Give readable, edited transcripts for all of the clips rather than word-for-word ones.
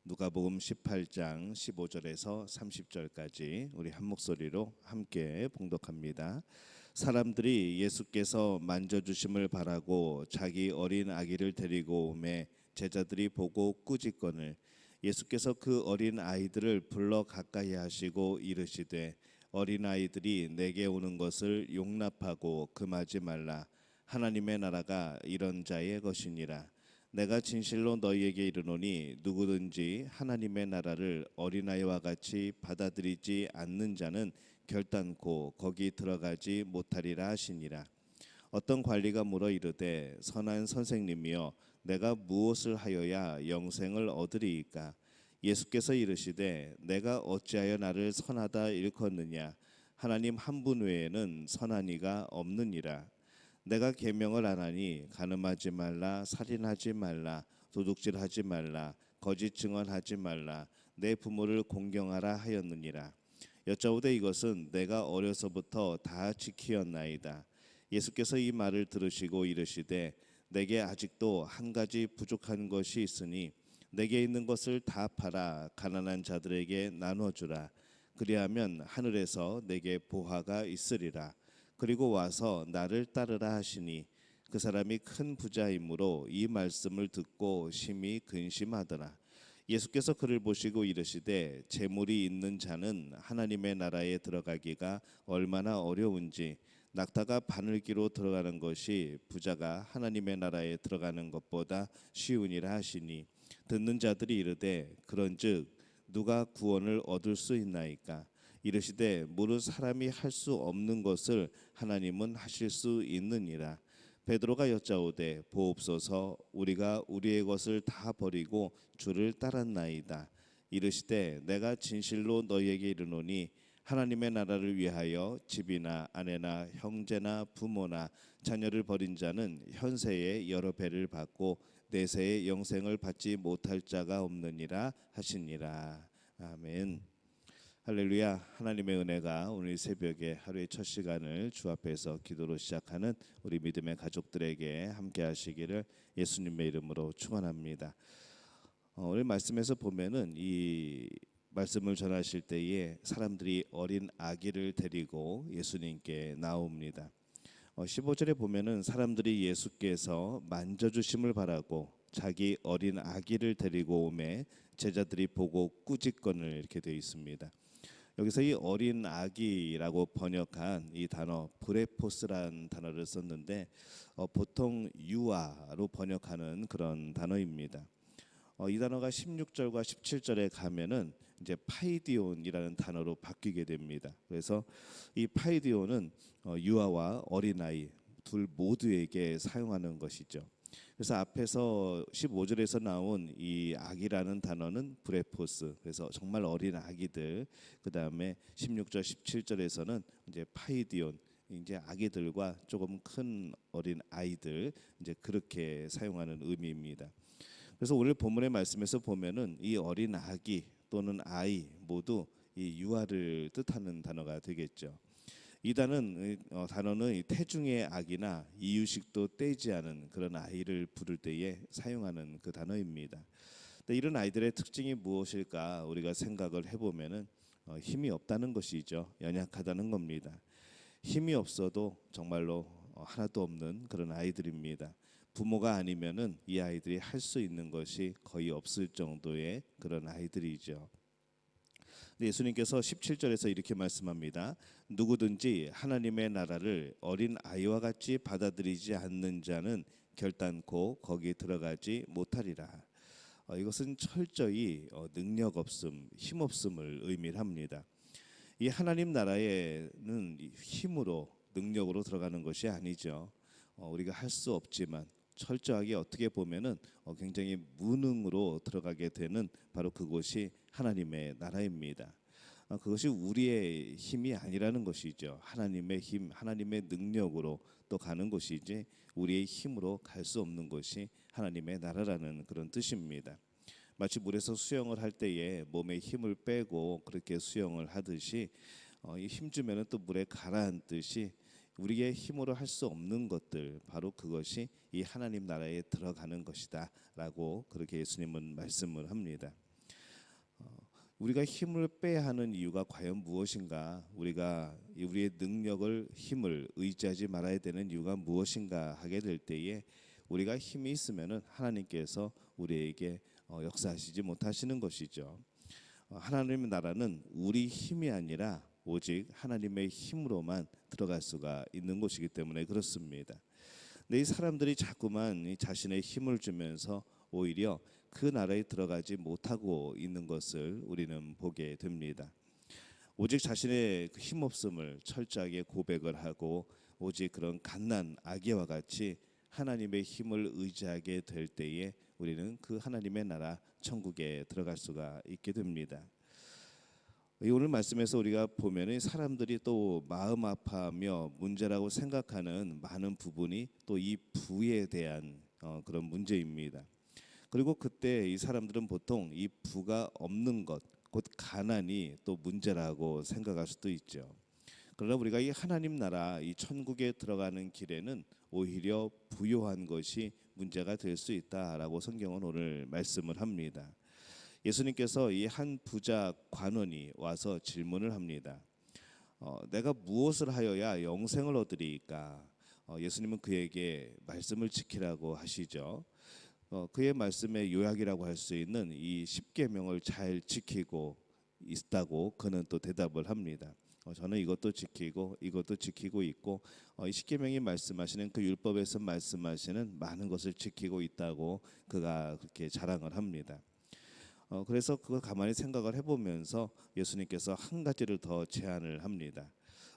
누가복음 18장 15절에서 30절까지 우리 한 목소리로 함께 봉독합니다. 사람들이 예수께서 만져주심을 바라고 자기 어린 아기를 데리고 오매 제자들이 보고 꾸짖거늘 예수께서 그 어린 아이들을 불러 가까이 하시고 이르시되 어린아이들이 내게 오는 것을 용납하고 금하지 말라. 하나님의 나라가 이런 자의 것이니라. 내가 진실로 너희에게 이르노니 누구든지 하나님의 나라를 어린아이와 같이 받아들이지 않는 자는 결단코 거기 들어가지 못하리라 하시니라. 어떤 관리가 물어 이르되 선한 선생님이여 내가 무엇을 하여야 영생을 얻으리이까? 예수께서 이르시되 내가 어찌하여 나를 선하다 일컫느냐? 하나님 한 분 외에는 선한 이가 없느니라. 내가 계명을 안 하니 간음하지 말라, 살인하지 말라, 도둑질하지 말라, 거짓 증언하지 말라, 내 부모를 공경하라 하였느니라. 여짜오되 이것은 내가 어려서부터 다 지키었나이다. 예수께서 이 말을 들으시고 이르시되 내게 아직도 한 가지 부족한 것이 있으니 내게 있는 것을 다 팔아 가난한 자들에게 나눠주라. 그리하면 하늘에서 내게 보화가 있으리라. 그리고 와서 나를 따르라 하시니 그 사람이 큰 부자이므로 이 말씀을 듣고 심히 근심하더라. 예수께서 그를 보시고 이르시되 재물이 있는 자는 하나님의 나라에 들어가기가 얼마나 어려운지 낙타가 바늘기로 들어가는 것이 부자가 하나님의 나라에 들어가는 것보다 쉬우니라 하시니 듣는 자들이 이르되 그런즉 누가 구원을 얻을 수 있나이까? 이르시되 무릇 사람이 할 수 없는 것을 하나님은 하실 수 있느니라. 베드로가 여짜오되 보옵소서 우리가 우리의 것을 다 버리고 주를 따랐나이다. 이르시되 내가 진실로 너희에게 이르노니 하나님의 나라를 위하여 집이나 아내나 형제나 부모나 자녀를 버린 자는 현세에 여러 배를 받고 내세의 영생을 받지 못할 자가 없느니라 하시니라. 아멘. 할렐루야. 하나님의 은혜가 오늘 새벽에 하루의 첫 시간을 주 앞에서 기도로 시작하는 우리 믿음의 가족들에게 함께 하시기를 예수님의 이름으로 축원합니다. 오늘 말씀에서 보면은 이 말씀을 전하실 때에 사람들이 어린 아기를 데리고 예수님께 나옵니다. 15절에 보면은 사람들이 예수께서 만져주심을 바라고 자기 어린 아기를 데리고 오매 제자들이 보고 꾸짖거늘 이렇게 되어 있습니다. 여기서 이 어린 아기라고 번역한 이 단어 브레포스라는 단어를 썼는데 보통 유아로 번역하는 그런 단어입니다. 이 단어가 16절과 17절에 가면은 이제 파이디온이라는 단어로 바뀌게 됩니다. 그래서 이 파이디온은 유아와 어린아이 둘 모두에게 사용하는 것이죠. 그래서 앞에서 15절에서 나온 이 아기라는 단어는 브레포스, 그래서 정말 어린 아기들. 그 다음에 16절, 17절에서는 이제 파이디온, 이제 아기들과 조금 큰 어린 아이들, 이제 그렇게 사용하는 의미입니다. 그래서 오늘 본문의 말씀에서 보면은 이 어린 아기 또는 아이 모두 이 유아를 뜻하는 단어가 되겠죠. 이 단어는 태중의 아기나 이유식도 떼지 않은 그런 아이를 부를 때에 사용하는 그 단어입니다. 근데 이런 아이들의 특징이 무엇일까 우리가 생각을 해보면은 힘이 없다는 것이죠. 연약하다는 겁니다. 힘이 없어도 정말로 하나도 없는 그런 아이들입니다. 부모가 아니면은 이 아이들이 할 수 있는 것이 거의 없을 정도의 그런 아이들이죠. 예수님께서 17절에서 이렇게 말씀합니다. 누구든지 하나님의 나라를 어린 아이와 같이 받아들이지 않는 자는 결단코 거기 들어가지 못하리라. 이것은 철저히 능력 없음, 힘 없음을 의미합니다. 이 하나님 나라에는 힘으로 능력으로 들어가는 것이 아니죠. 우리가 할 수 없지만 철저하게 어떻게 보면은 굉장히 무능으로 들어가게 되는 바로 그곳이 하나님의 나라입니다. 그것이 우리의 힘이 아니라는 것이죠. 하나님의 힘, 하나님의 능력으로 또 가는 것이지 우리의 힘으로 갈 수 없는 것이 하나님의 나라라는 그런 뜻입니다. 마치 물에서 수영을 할 때에 몸에 힘을 빼고 그렇게 수영을 하듯이 힘 주면은 또 물에 가라앉듯이 우리의 힘으로 할 수 없는 것들, 바로 그것이 이 하나님 나라에 들어가는 것이다 라고 그렇게 예수님은 말씀을 합니다. 우리가 힘을 빼야 하는 이유가 과연 무엇인가? 우리가 우리의 능력을 힘을 의지하지 말아야 되는 이유가 무엇인가 하게 될 때에 우리가 힘이 있으면은 하나님께서 우리에게 역사하시지 못하시는 것이죠. 하나님의 나라는 우리 힘이 아니라 오직 하나님의 힘으로만 들어갈 수가 있는 곳이기 때문에 그렇습니다. 근데 이 사람들이 자꾸만 이 자신의 힘을 주면서 오히려 그 나라에 들어가지 못하고 있는 것을 우리는 보게 됩니다. 오직 자신의 그 힘없음을 철저하게 고백을 하고 오직 그런 갓난 아기와 같이 하나님의 힘을 의지하게 될 때에 우리는 그 하나님의 나라 천국에 들어갈 수가 있게 됩니다. 오늘 말씀에서 우리가 보면은 사람들이 또 마음 아파하며 문제라고 생각하는 많은 부분이 또 이 부에 대한 그런 문제입니다. 그리고 그때 이 사람들은 보통 이 부가 없는 것, 곧 가난이 또 문제라고 생각할 수도 있죠. 그러나 우리가 이 하나님 나라, 이 천국에 들어가는 길에는 오히려 부요한 것이 문제가 될 수 있다라고 성경은 오늘 말씀을 합니다. 예수님께서 이 한 부자 관원이 와서 질문을 합니다. 내가 무엇을 하여야 영생을 얻으리이까? 예수님은 그에게 말씀을 지키라고 하시죠. 그의 말씀의 요약이라고 할 수 있는 이 십계명을 잘 지키고 있다고 그는 또 대답을 합니다. 저는 이것도 지키고 이것도 지키고 있고 이 십계명이 말씀하시는 그 율법에서 말씀하시는 많은 것을 지키고 있다고 그가 그렇게 자랑을 합니다. 그래서 그걸 가만히 생각을 해보면서 예수님께서 한 가지를 더 제안을 합니다.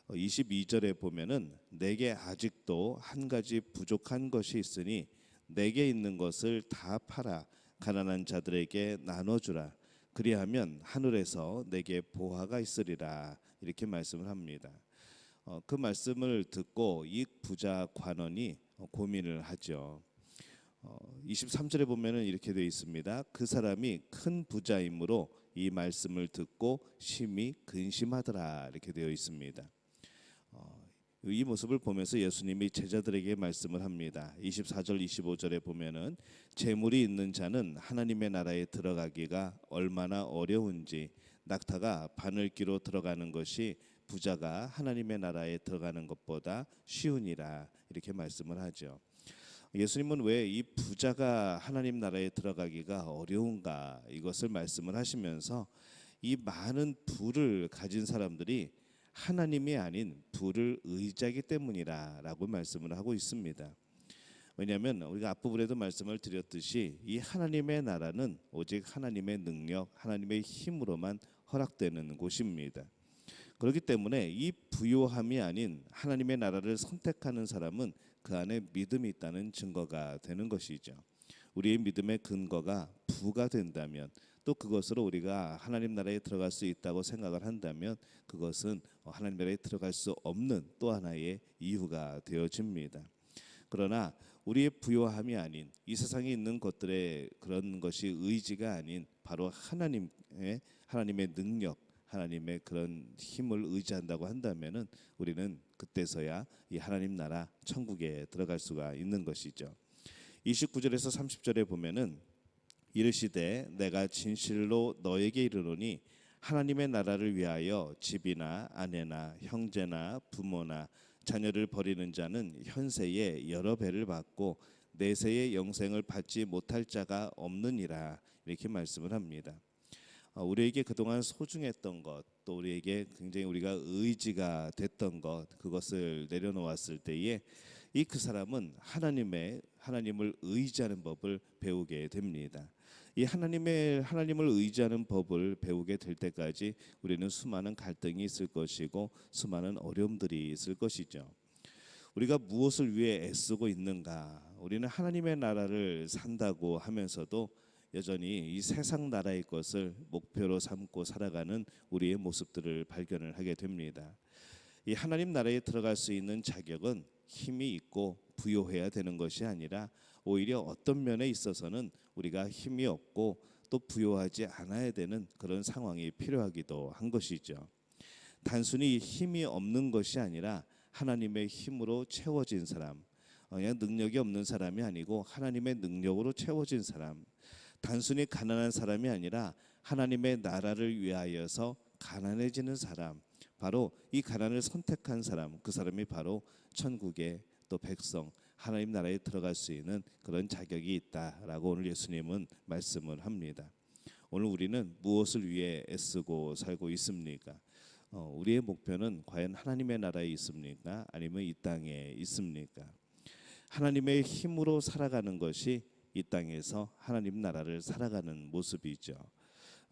22절에 보면은 내게 아직도 한 가지 부족한 것이 있으니 내게 있는 것을 다 팔아 가난한 자들에게 나눠주라. 그리하면 하늘에서 내게 보화가 있으리라. 이렇게 말씀을 합니다. 그 말씀을 듣고 이 부자 관원이 고민을 하죠. 23절에 보면은 이렇게 되어 있습니다. 그 사람이 큰 부자이므로 이 말씀을 듣고 심히 근심하더라. 이렇게 되어 있습니다. 이 모습을 보면서 예수님이 제자들에게 말씀을 합니다. 24절 25절에 보면은 재물이 있는 자는 하나님의 나라에 들어가기가 얼마나 어려운지 낙타가 바늘귀로 들어가는 것이 부자가 하나님의 나라에 들어가는 것보다 쉬우니라. 이렇게 말씀을 하죠. 예수님은 왜 이 부자가 하나님 나라에 들어가기가 어려운가 이것을 말씀을 하시면서 이 많은 부를 가진 사람들이 하나님이 아닌 부를 의지하기 때문이라라고 말씀을 하고 있습니다. 왜냐하면 우리가 앞부분에도 말씀을 드렸듯이 이 하나님의 나라는 오직 하나님의 능력, 하나님의 힘으로만 허락되는 곳입니다. 그렇기 때문에 이 부요함이 아닌 하나님의 나라를 선택하는 사람은 그 안에 믿음이 있다는 증거가 되는 것이죠. 우리의 믿음의 근거가 부가 된다면 또 그것으로 우리가 하나님 나라에 들어갈 수 있다고 생각을 한다면 그것은 하나님 나라에 들어갈 수 없는 또 하나의 이유가 되어집니다. 그러나 우리의 부요함이 아닌 이 세상에 있는 것들의 그런 것이 의지가 아닌 바로 하나님의 능력, 하나님의 그런 힘을 의지한다고 한다면은 우리는 그때서야 이 하나님 나라 천국에 들어갈 수가 있는 것이죠. 29절에서 30절에 보면은 이르시되 내가 진실로 너에게 이르노니 하나님의 나라를 위하여 집이나 아내나 형제나 부모나 자녀를 버리는 자는 현세에 여러 배를 받고 내세의 영생을 받지 못할 자가 없느니라. 이렇게 말씀을 합니다. 우리에게 그동안 소중했던 것, 또 우리에게 굉장히 우리가 의지가 됐던 것, 그것을 내려놓았을 때에 이 그 사람은 하나님을 의지하는 법을 배우게 됩니다. 이 하나님을 의지하는 법을 배우게 될 때까지 우리는 수많은 갈등이 있을 것이고 수많은 어려움들이 있을 것이죠. 우리가 무엇을 위해 애쓰고 있는가? 우리는 하나님의 나라를 산다고 하면서도 여전히 이 세상 나라의 것을 목표로 삼고 살아가는 우리의 모습들을 발견을 하게 됩니다. 이 하나님 나라에 들어갈 수 있는 자격은 힘이 있고 부요해야 되는 것이 아니라 오히려 어떤 면에 있어서는 우리가 힘이 없고 또 부요하지 않아야 되는 그런 상황이 필요하기도 한 것이죠. 단순히 힘이 없는 것이 아니라 하나님의 힘으로 채워진 사람, 그냥 능력이 없는 사람이 아니고 하나님의 능력으로 채워진 사람, 단순히 가난한 사람이 아니라 하나님의 나라를 위하여서 가난해지는 사람, 바로 이 가난을 선택한 사람, 그 사람이 바로 천국의 또 백성, 하나님 나라에 들어갈 수 있는 그런 자격이 있다라고 오늘 예수님은 말씀을 합니다. 오늘 우리는 무엇을 위해 애쓰고 살고 있습니까? 우리의 목표는 과연 하나님의 나라에 있습니까? 아니면 이 땅에 있습니까? 하나님의 힘으로 살아가는 것이 이 땅에서 하나님 나라를 살아가는 모습이죠.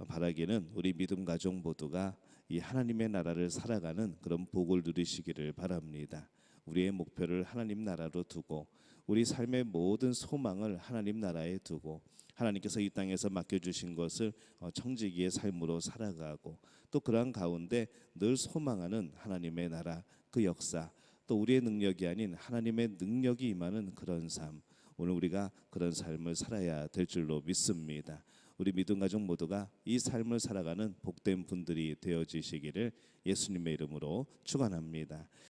바라기는 우리 믿음 가족 모두가 이 하나님의 나라를 살아가는 그런 복을 누리시기를 바랍니다. 우리의 목표를 하나님 나라로 두고 우리 삶의 모든 소망을 하나님 나라에 두고 하나님께서 이 땅에서 맡겨주신 것을 청지기의 삶으로 살아가고 또 그러한 가운데 늘 소망하는 하나님의 나라 그 역사 또 우리의 능력이 아닌 하나님의 능력이 임하는 그런 삶, 오늘 우리가 그런 삶을 살아야 될 줄로 믿습니다. 우리 믿음 가족 모두가 이 삶을 살아가는 복된 분들이 되어지시기를 예수님의 이름으로 축원합니다.